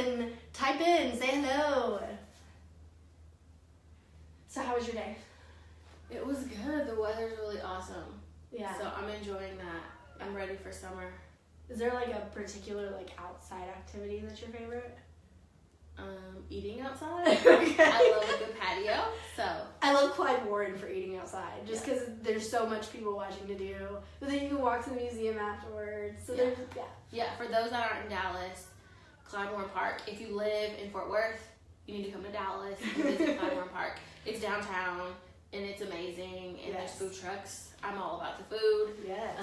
and type in, say hello. So how was your day? It was good. The weather's really awesome. Yeah. So I'm enjoying that. I'm ready for summer. Is there like a particular like outside activity that's your favorite? Eating outside. Okay. I love a good patio. So I love Clyde Warren for eating outside, just because there's so much people watching to do. But then you can walk to the museum afterwards. So there's yeah. For those that aren't in Dallas, Clyde Warren Park. If you live in Fort Worth, you need to come to Dallas and visit Clyde Warren Park. It's downtown and it's amazing. And there's food trucks. I'm all about the food. Yes.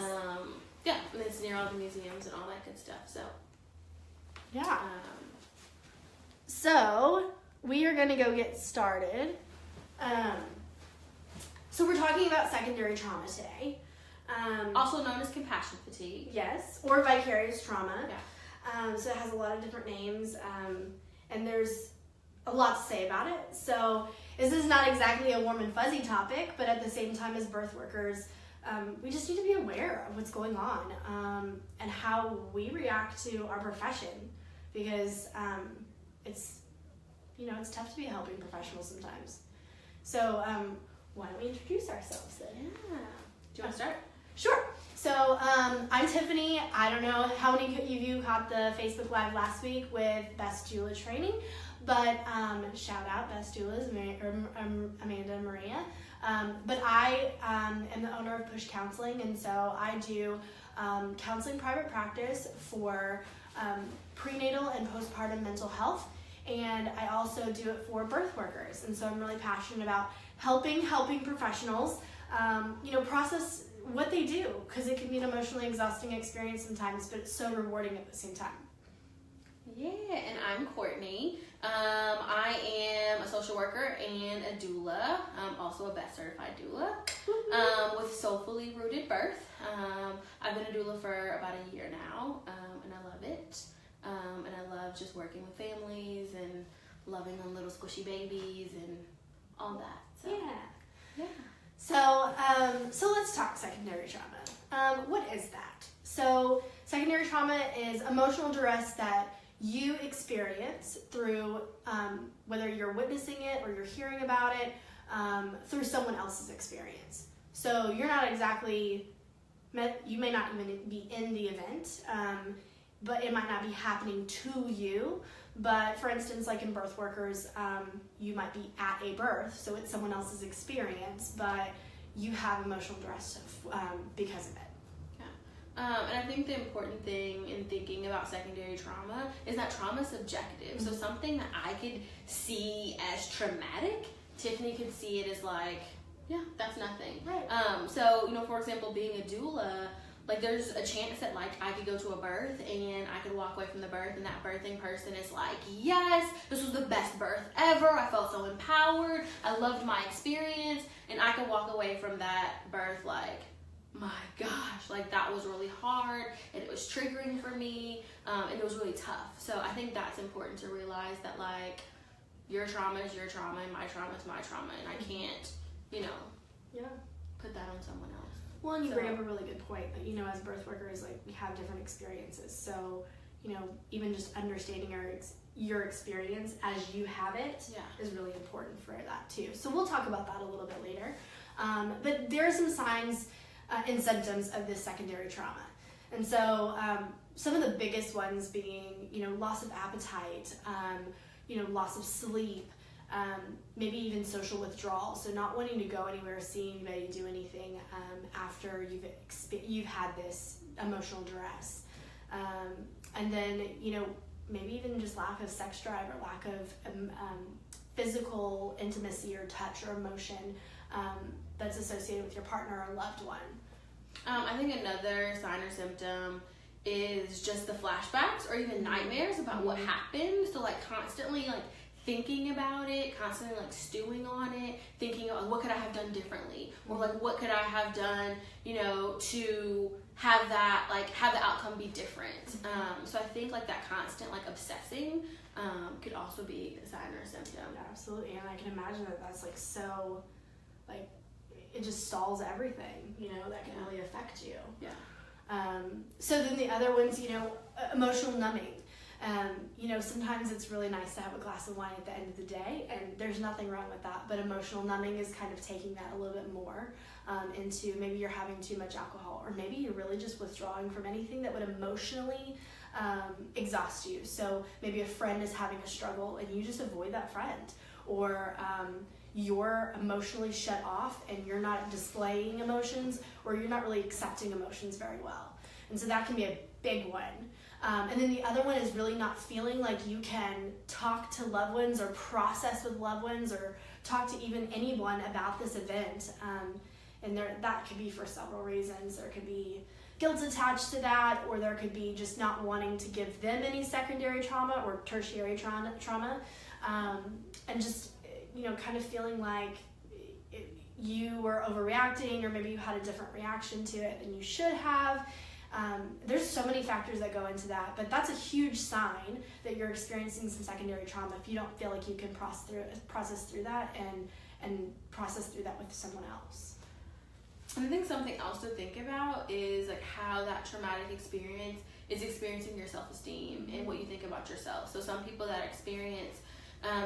Yeah, and it's near all the museums and all that good stuff. So yeah. So we are going to go get started. So we're talking about secondary trauma today. Also known as compassion fatigue. Yes, or vicarious trauma. Yeah. So it has a lot of different names, and there's a lot to say about it. So this is not exactly a warm and fuzzy topic, but at the same time as birth workers, we just need to be aware of what's going on and how we react to our profession, because it's tough to be a helping professional sometimes. So why don't we introduce ourselves then? Yeah. Do you want to start? Sure. So I'm Tiffany. I don't know how many of you caught the Facebook Live last week with Best Doula Training, but shout out Best Doulas, Amanda and Maria. But I am the owner of Push Counseling, and so I do counseling private practice for prenatal and postpartum mental health, and I also do it for birth workers. And so I'm really passionate about helping professionals, process what they do, because it can be an emotionally exhausting experience sometimes, but it's so rewarding at the same time. Yeah, and I'm Courtney. I am a social worker and a doula. I'm also a Best Certified Doula with Soulfully Rooted Birth. I've been a doula for about a year now, and I love it. And I love just working with families and loving on little squishy babies and all that. So, yeah. So let's talk secondary trauma. What is that? So secondary trauma is emotional duress that you experience through whether you're witnessing it or you're hearing about it through someone else's experience. So you're not exactly, you may not even be in the event, but it might not be happening to you. But for instance, like in birth workers, you might be at a birth, so it's someone else's experience, but you have emotional duress because of it. And I think the important thing in thinking about secondary trauma is that trauma is subjective. So something that I could see as traumatic, Tiffany could see it as like, yeah, that's nothing. Right. So, for example, being a doula, like there's a chance that like I could go to a birth and I could walk away from the birth and that birthing person is like, yes, this was the best birth ever. I felt so empowered. I loved my experience. And I could walk away from that birth like, my gosh, like that was really hard and it was triggering for me, and it was really tough. So I think that's important to realize that like your trauma is your trauma and my trauma is my trauma, and I can't, put that on someone else. Well, and you bring up a really good point that, as birth workers, like we have different experiences. So, even just understanding your experience as you have it is really important for that too. So we'll talk about that a little bit later. But there are some signs and symptoms of this secondary trauma. And so some of the biggest ones being, loss of appetite, loss of sleep, maybe even social withdrawal. So not wanting to go anywhere, see anybody, do anything after you've had this emotional duress. And then, maybe even just lack of sex drive or lack of physical intimacy or touch or emotion that's associated with your partner or loved one. I think another sign or symptom is just the flashbacks or even nightmares about what happened. So like constantly like thinking about it, constantly like stewing on it, thinking of what could I have done differently, or like what could I have done, to have that, like have the outcome be different. So I think like that constant like obsessing could also be a sign or a symptom. Yeah, absolutely, and I can imagine that that's like so, like it just stalls everything, that can really affect you. Yeah. So then the other ones, emotional numbing. You know, sometimes it's really nice to have a glass of wine at the end of the day, and there's nothing wrong with that, but emotional numbing is kind of taking that a little bit more into maybe you're having too much alcohol, or maybe you're really just withdrawing from anything that would emotionally exhaust you. So maybe a friend is having a struggle and you just avoid that friend, or you're emotionally shut off and you're not displaying emotions, or you're not really accepting emotions very well. And so that can be a big one. And then the other one is really not feeling like you can talk to loved ones or process with loved ones or talk to even anyone about this event. And that could be for several reasons. There could be guilt attached to that, or there could be just not wanting to give them any secondary trauma or tertiary trauma. And just, you know, kind of feeling like you were overreacting, or maybe you had a different reaction to it than you should have. There's so many factors that go into that, but that's a huge sign that you're experiencing some secondary trauma if you don't feel like you can process through that and process through that with someone else. And I think something else to think about is like how that traumatic experience is experiencing your self-esteem and what you think about yourself. So some people that experience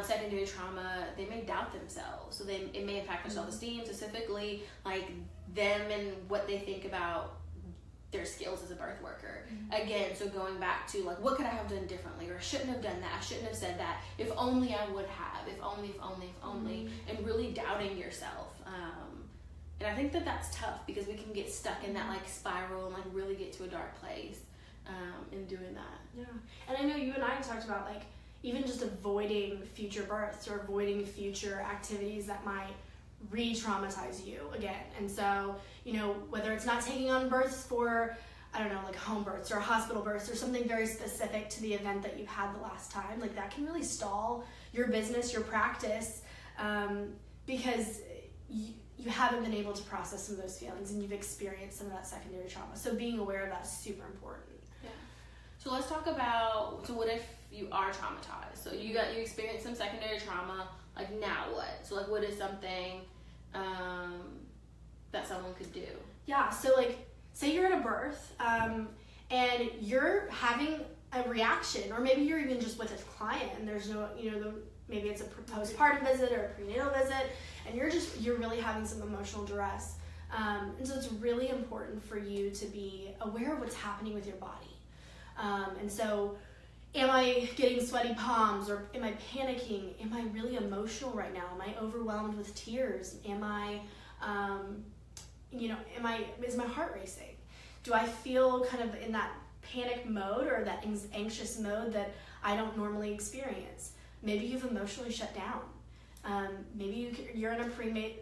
secondary trauma, they may doubt themselves. So it may impact their self-esteem, specifically like them and what they think about their skills as a birth worker. Again, so going back to like, what could I have done differently, or I shouldn't have done that, I shouldn't have said that, if only I would have, if only, and really doubting yourself. And I think that that's tough because we can get stuck in that like spiral and like really get to a dark place in doing that. Yeah, and I know you and I talked about like even just avoiding future births or avoiding future activities that might re-traumatize you again. And so, you know, whether it's not taking on births for, I don't know, like home births or hospital births or something very specific to the event that you had the last time, like that can really stall your business, your practice, because you haven't been able to process some of those feelings and you've experienced some of that secondary trauma. So being aware of that is super important. Yeah. So let's talk about, so what if you are traumatized? So you experienced some secondary trauma, like now what? So like what is something that someone could do? Yeah, so like say you're at a birth and you're having a reaction, or maybe you're even just with a client and there's no, you know, maybe it's a postpartum visit or a prenatal visit, and you're really having some emotional duress. And so it's really important for you to be aware of what's happening with your body. And so am I getting sweaty palms, or am I panicking? Am I really emotional right now? Am I overwhelmed with tears? Am I, is my heart racing? Do I feel kind of in that panic mode or that anxious mode that I don't normally experience? Maybe you've emotionally shut down. Maybe you're in a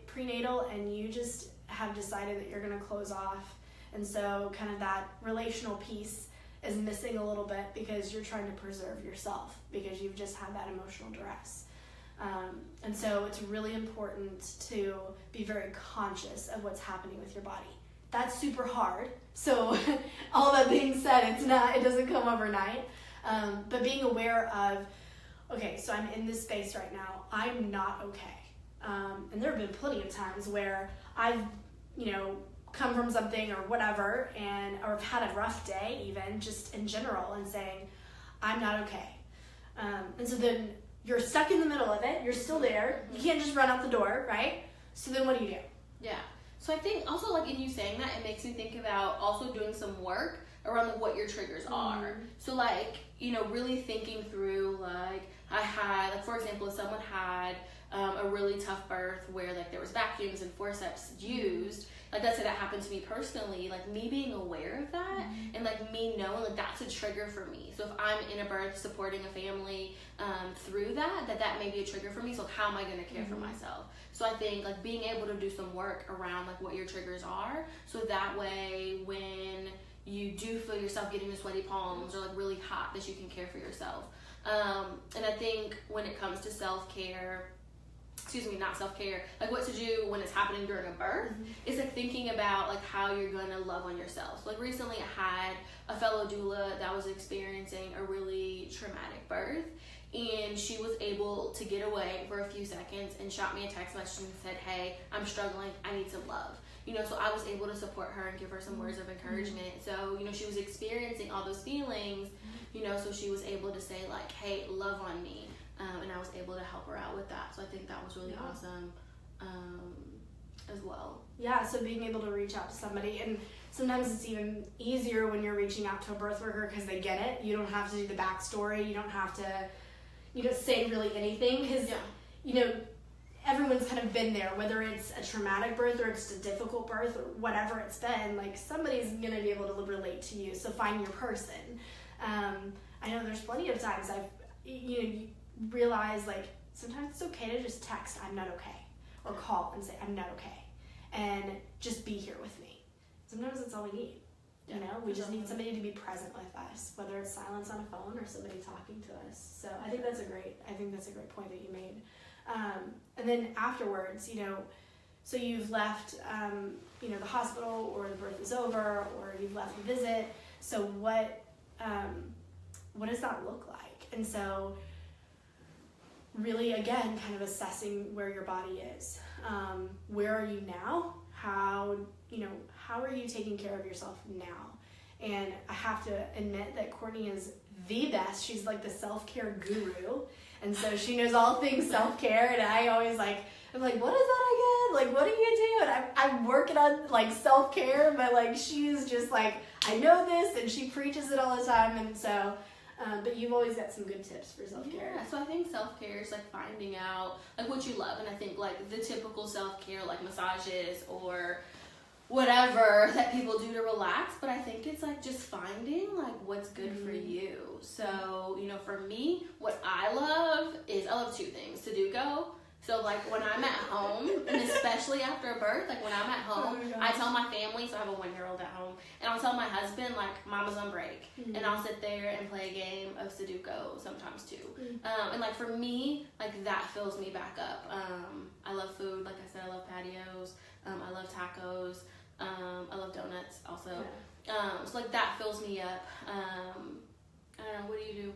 prenatal and you just have decided that you're going to close off. And so kind of that relational piece is missing a little bit because you're trying to preserve yourself because you've just had that emotional duress. And so it's really important to be very conscious of what's happening with your body. That's super hard. So all that being said, it doesn't come overnight. But being aware of, okay, so I'm in this space right now. I'm not okay. And there have been plenty of times where I've, come from something or whatever, or have had a rough day even, just in general, and saying, I'm not okay. And so then you're stuck in the middle of it. You're still there. You can't just run out the door, right? So then what do you do? Yeah. So I think also, like, in you saying that, it makes me think about also doing some work around what your triggers are. So, like, really thinking through, like, for example, if someone had a really tough birth where, like, there was vacuums and forceps used, like, let's say that happened to me personally, like, me being aware of that and, like, me knowing, like, that's a trigger for me. So if I'm in a birth supporting a family through that may be a trigger for me. So how am I going to care for myself? So I think, like, being able to do some work around, like, what your triggers are, so that way when you do feel yourself getting the sweaty palms or, like, really hot, that you can care for yourself. And I think when it comes to not self-care, like what to do when it's happening during a birth, is like thinking about like how you're going to love on yourself. So, like, recently I had a fellow doula that was experiencing a really traumatic birth, and she was able to get away for a few seconds and shot me a text message and said, hey, I'm struggling, I need some love. so I was able to support her and give her some words of encouragement. So, she was experiencing all those feelings, so she was able to say like, hey, love on me. And I was able to help her out with that. So I think that was really awesome as well. Yeah, so being able to reach out to somebody, and sometimes it's even easier when you're reaching out to a birth worker because they get it. You don't have to do the backstory. You don't have to, say really anything because, everyone's kind of been there, whether it's a traumatic birth or it's a difficult birth or whatever it's been, like somebody's going to be able to relate to you. So find your person. I know there's plenty of times you realize like sometimes it's okay to just text, I'm not okay, or call and say, I'm not okay, and just be here with me. Sometimes that's all we need. We just need somebody to be present with us, whether it's silence on a phone or somebody talking to us. So I think that's a great point that you made. And then afterwards, so you've left, the hospital, or the birth is over, or you've left the visit. So what does that look like? And so really, again, kind of assessing where your body is. Where are you now? How are you taking care of yourself now? And I have to admit that Courtney is the best. She's like the self-care guru. And so she knows all things self-care, and I'm like, what is that again? Like, what do you do? And I'm working on like self-care, but like she's just like, I know this, and she preaches it all the time. And so, but you've always got some good tips for self-care. Yeah, so I think self-care is like finding out like what you love, and I think like the typical self-care like massages or whatever that people do to relax, but I think it's like just finding like what's good for you. So, for me, what I love two things: Sudoku. So like when I'm at home, and especially after a birth, like when I'm at home, I tell my family, so I have a 1-year-old at home, and I'll tell my husband like Mama's on break, and I'll sit there and play a game of Sudoku sometimes too. And like for me, like that fills me back up. I love food, like I said, I love patios, I love tacos, I love donuts also. So like that fills me up. I don't know, what do you do?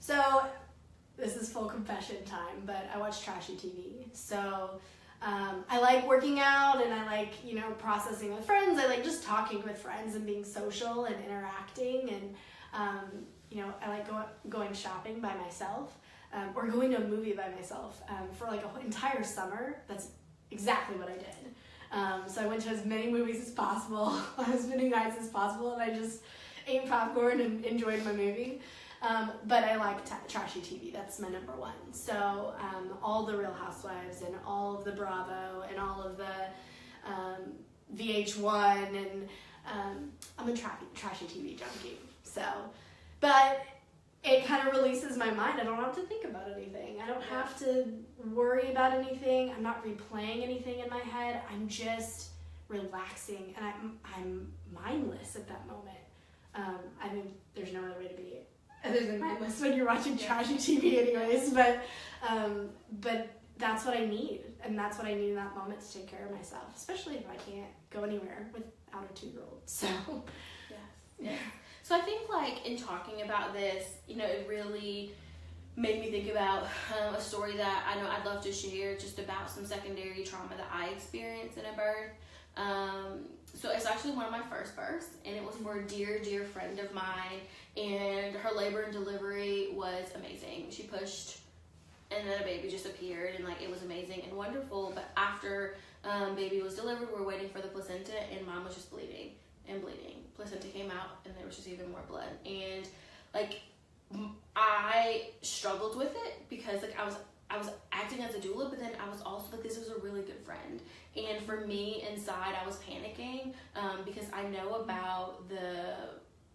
So this is full confession time, but I watch trashy TV. So I like working out, and I like, processing with friends. I like just talking with friends and being social and interacting. And, I like going shopping by myself, or going to a movie by myself for like an entire summer. That's exactly what I did. So I went to as many movies as possible, as many nights as possible, and I just ate popcorn and enjoyed my movie. But I like trashy TV. That's my number one. So all the Real Housewives and all of the Bravo and all of the VH1, and I'm a trashy TV junkie. So, but it kind of releases my mind. I don't have to think about anything. I don't have to worry about anything. I'm not replaying anything in my head. I'm just relaxing, and I'm mindless at that moment. I mean, there's no other way to be other than mindless when you're watching trashy TV anyways, but that's what I need, and that's what I need in that moment to take care of myself, especially if I can't go anywhere without a 2-year-old. So yes. So I think like in talking about this, it really made me think about a story that I know I'd love to share, just about some secondary trauma that I experienced in a birth. So it's actually one of my first births, and it was for a dear, dear friend of mine, and her labor and delivery was amazing. She pushed, and then a baby just appeared, and like it was amazing and wonderful. But after baby was delivered, we're waiting for the placenta, and mom was just bleeding and bleeding. Placenta came out, and there was just even more blood, and like I struggled with it because like I was acting as a doula, but then I was also like, this was a really good friend. And for me inside, I was panicking because I know about the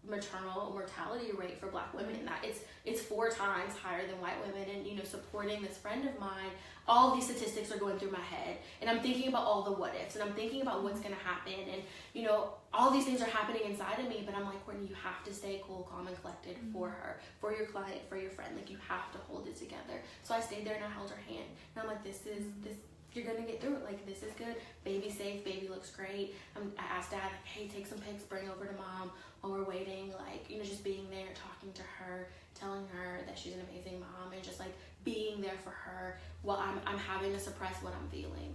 maternal mortality rate for Black women, and that it's 4 times higher than white women. And supporting this friend of mine, all of these statistics are going through my head, and I'm thinking about all the what ifs, and I'm thinking about what's going to happen, and all these things are happening inside of me. But I'm like, Courtney, you have to stay cool, calm, and collected for her, for your client, for your friend. Like, you have to hold it together. So I stayed there and I held her hand, and I'm like, this you're gonna get through it. Like, this is good. Baby's safe. Baby looks great. I asked Dad, like, hey, take some pics, bring over to Mom while we're waiting. Like, just being there, talking to her, telling her that she's an amazing mom, and just like being there for her while I'm having to suppress what I'm feeling.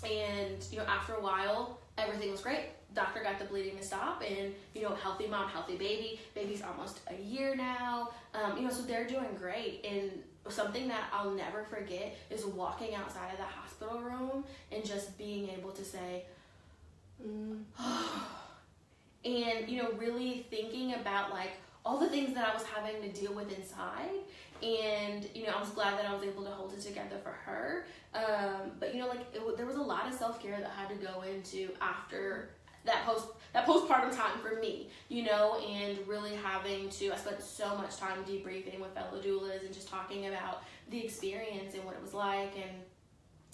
And, you know, after a while, everything was great. Doctor got the bleeding to stop, and, you know, healthy mom, healthy baby. Baby's almost a year now. You know, so they're doing great. And something that I'll never forget is walking outside of the hospital room and just being able to say, and, you know, really thinking about, like, all the things that I was having to deal with inside. And, you know, I was glad that I was able to hold it together for her. But, you know, like, there was a lot of self-care that had to go into after that postpartum time for me, you know, and really having to, I spent so much time debriefing with fellow doulas and just talking about the experience and what it was like, and,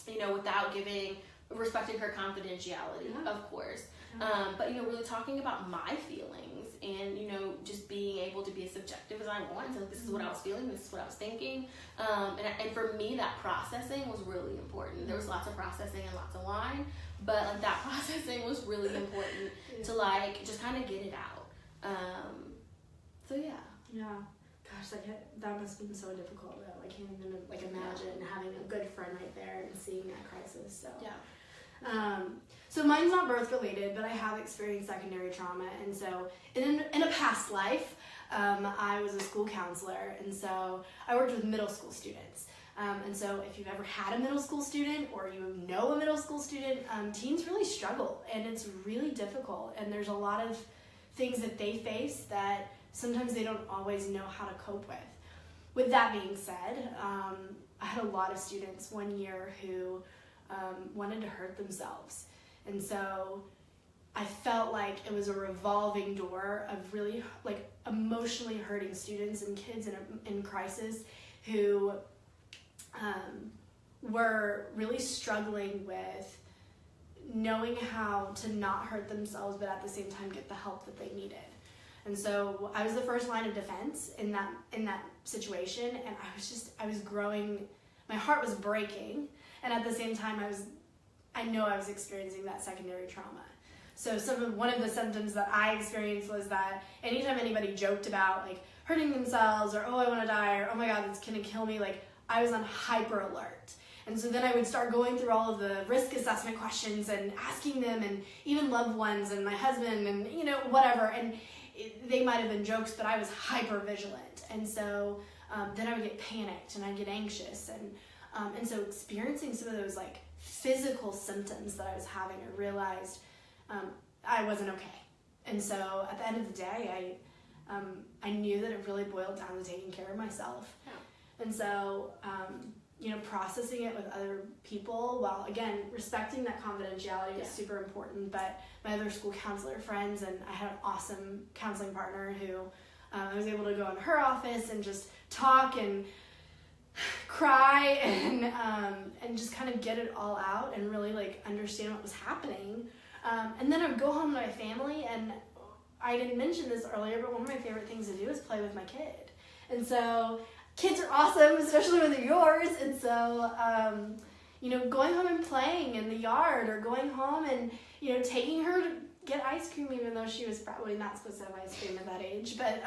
you know, without respecting her confidentiality, of course. But, you know, really talking about my feelings and, you know, just being able to be as subjective as I want. So this is what I was feeling, this is what I was thinking. And for me, that processing was really important. There was lots of processing and lots of wine, but, like, that processing was really important to, like, just kind of get it out. So, yeah. Yeah. Gosh, that must have been so difficult, though. I can't even, like, imagine having a good friend right there and seeing that crisis, so. Yeah. So mine's not birth related, but I have experienced secondary trauma, and so in a past life, I was a school counselor, and so I worked with middle school students. And so if you've ever had a middle school student or you know a middle school student, teens really struggle, and it's really difficult, and there's a lot of things that they face that sometimes they don't always know how to cope with. With that being said, I had a lot of students one year who wanted to hurt themselves. And so I felt like it was a revolving door of really, like, emotionally hurting students and kids in crisis who were really struggling with knowing how to not hurt themselves but at the same time get the help that they needed. And so I was the first line of defense in that situation, and I was growing, my heart was breaking, and at the same time I know I was experiencing that secondary trauma. So one of the symptoms that I experienced was that anytime anybody joked about, like, hurting themselves, or, oh, I want to die, or, oh my God, it's gonna kill me, like, I was on hyper alert. And so then I would start going through all of the risk assessment questions and asking them, and even loved ones and my husband and, you know, whatever. And they might have been jokes, but I was hyper vigilant. And so then I would get panicked and I'd get anxious. And so experiencing some of those, like, physical symptoms that I was having, I realized I wasn't okay. And so at the end of the day, I knew that it really boiled down to taking care of myself. Yeah. And so, you know, processing it with other people, while, again, respecting that confidentiality is super important. But my other school counselor friends, and I had an awesome counseling partner who I was able to go in her office and just talk and cry and just kind of get it all out and really, like, understand what was happening. And then I would go home to my family, and I didn't mention this earlier, but one of my favorite things to do is play with my kid. And so kids are awesome, especially when they're yours. And so, you know, going home and playing in the yard, or going home and, you know, taking her to get ice cream, even though she was probably not supposed to have ice cream at that age, but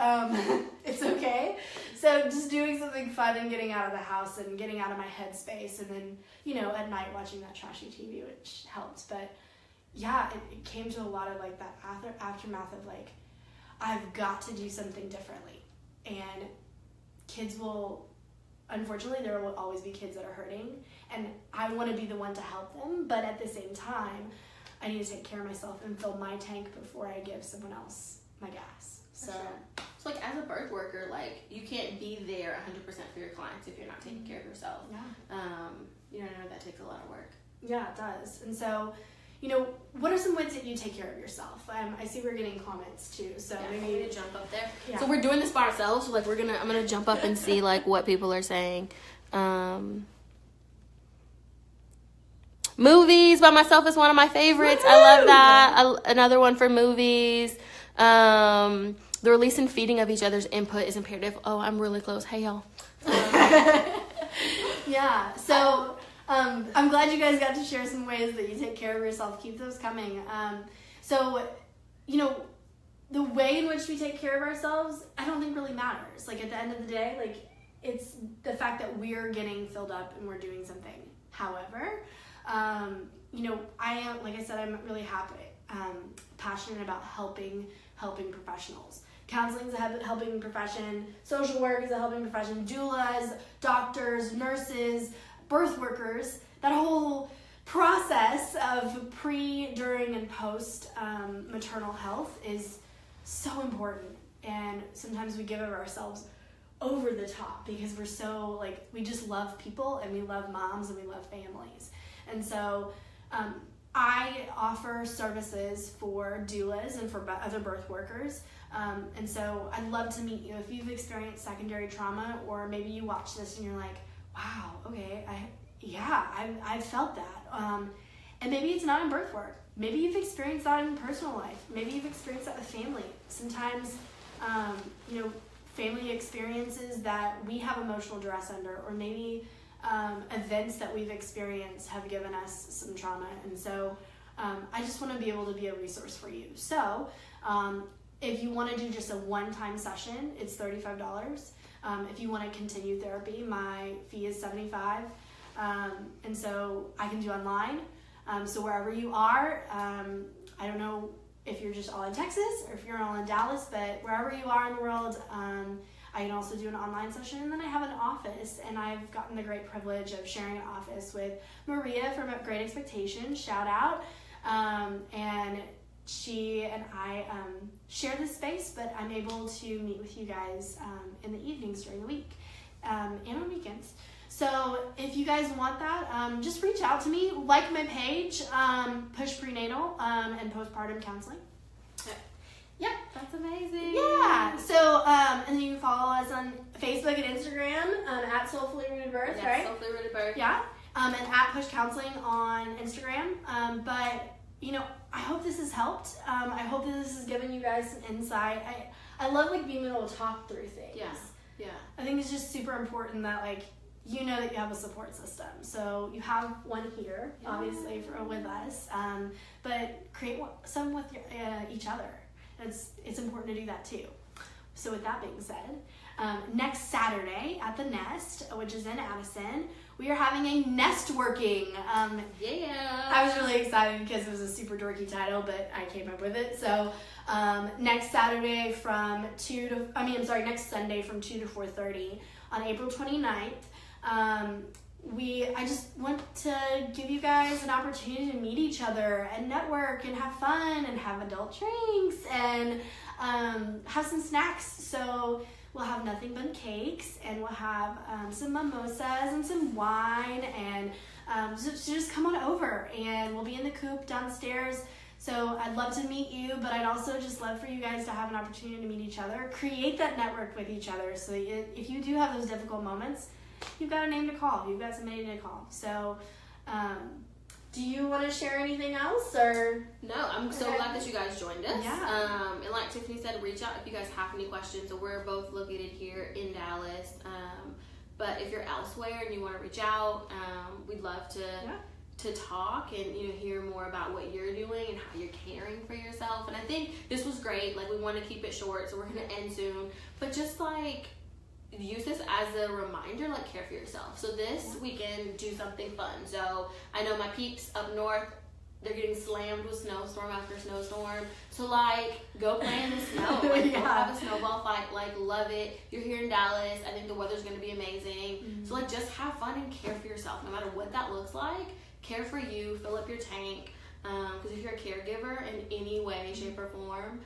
it's okay. So just doing something fun and getting out of the house and getting out of my headspace, and then, you know, at night watching that trashy TV, which helped. But yeah, it came to a lot of, like, that aftermath of, like, I've got to do something differently. And kids will, unfortunately, there will always be kids that are hurting, and I want to be the one to help them, but at the same time, I need to take care of myself and fill my tank before I give someone else my gas. So, So, like, as a birth worker, like, you can't be there 100% for your clients if you're not taking care of yourself. Yeah. You know, that takes a lot of work. Yeah, it does. And so, you know, what are some ways that you take care of yourself? I see we're getting comments too, so maybe we need to jump up there. Yeah. So we're doing this by ourselves. So, like, I'm gonna jump up and see, like, what people are saying. Movies by myself is one of my favorites. I love that. Another one for movies. The release and feeding of each other's input is imperative. Oh, I'm really close. Hey, y'all. Yeah. So. I'm glad you guys got to share some ways that you take care of yourself. Keep those coming. So, you know, the way in which we take care of ourselves, I don't think really matters. Like, at the end of the day, like, it's the fact that we're getting filled up and we're doing something. However, I am, like I said, I'm really happy, passionate about helping professionals. Counseling is a helping profession. Social work is a helping profession. Doulas, doctors, nurses, birth workers, that whole process of pre, during, and post maternal health is so important. And sometimes we give of ourselves over the top because we're so, we just love people and we love moms and we love families. And so I offer services for doulas and for other birth workers. And so I'd love to meet you. If you've experienced secondary trauma, or maybe you watch this and you're like, wow, okay, I've felt that. And maybe it's not in birth work. Maybe you've experienced that in personal life. Maybe you've experienced that with family. Sometimes, family experiences that we have emotional duress under, or maybe events that we've experienced have given us some trauma. And so I just want to be able to be a resource for you. So if you want to do just a one-time session, it's $35. If you want to continue therapy, my fee is $75. And so I can do online. So wherever you are, I don't know if you're just all in Texas or if you're all in Dallas, but wherever you are in the world, I can also do an online session. And then I have an office, and I've gotten the great privilege of sharing an office with Maria from Great Expectations, shout out. And she and I share this space, but I'm able to meet with you guys in the evenings during the week and on weekends. So if you guys want that, just reach out to me, like my page, Push Prenatal and Postpartum Counseling. Yep, that's amazing. Yeah. So and then you can follow us on Facebook and Instagram at Soulfully Rooted Birth, yes, right? Soulfully Rooted Birth. Yeah. And at Push Counseling on Instagram. But I hope this has helped. I hope that this has given you guys some insight. I love being able to talk through things. Yeah. I think it's just super important that that you have a support system. So you have one here, obviously, with us, but create some with each other. It's important to do that too. So with that being said, next Saturday at the Nest, which is in Addison, we are having a Nest Working. Yeah. I was really excited because it was a super dorky title, but I came up with it. So next Saturday next Sunday from 2 to 4:30 on April 29th. I just want to give you guys an opportunity to meet each other and network and have fun and have adult drinks and have some snacks. So we'll have nothing but cakes, and we'll have some mimosas and some wine, and so just come on over, and we'll be in the coop downstairs. So I'd love to meet you, but I'd also just love for you guys to have an opportunity to meet each other, create that network with each other, so if you do have those difficult moments, you've got a name to call. You've got somebody to call. So, do you want to share anything else, or? No, I'm so glad that you guys joined us. Yeah. And like Tiffany said, reach out if you guys have any questions. So we're both located here in Dallas. But if you're elsewhere and you want to reach out, we'd love to talk and hear more about what you're doing and how you're caring for yourself. And I think this was great. We want to keep it short, so we're gonna end soon. But just use this as a reminder, care for yourself. So this weekend, do something fun. So I know my peeps up north, they're getting slammed with snowstorm after snowstorm. So go play in the snow. Go have a snowball fight. Love it. You're here in Dallas. I think the weather's gonna be amazing. Mm-hmm. So just have fun and care for yourself, no matter what that looks like. Care for you. Fill up your tank. Because if you're a caregiver in any way, shape, or form,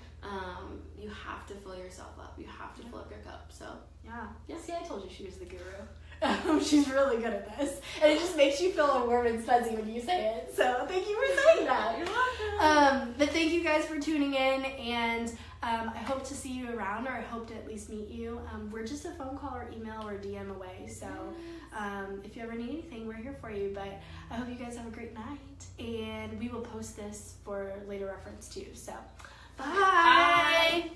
you have to fill yourself up. You have to fill up your cup. So yeah. See, I told you she was the guru. She's really good at this, and it just makes you feel all warm and fuzzy when you say it. So thank you for saying that. You're welcome. But thank you guys for tuning in, and I hope to see you around, or I hope to at least meet you. We're just a phone call or email or DM away. So if you ever need anything, we're here for you. But I hope you guys have a great night, and we will post this for later reference too. So bye.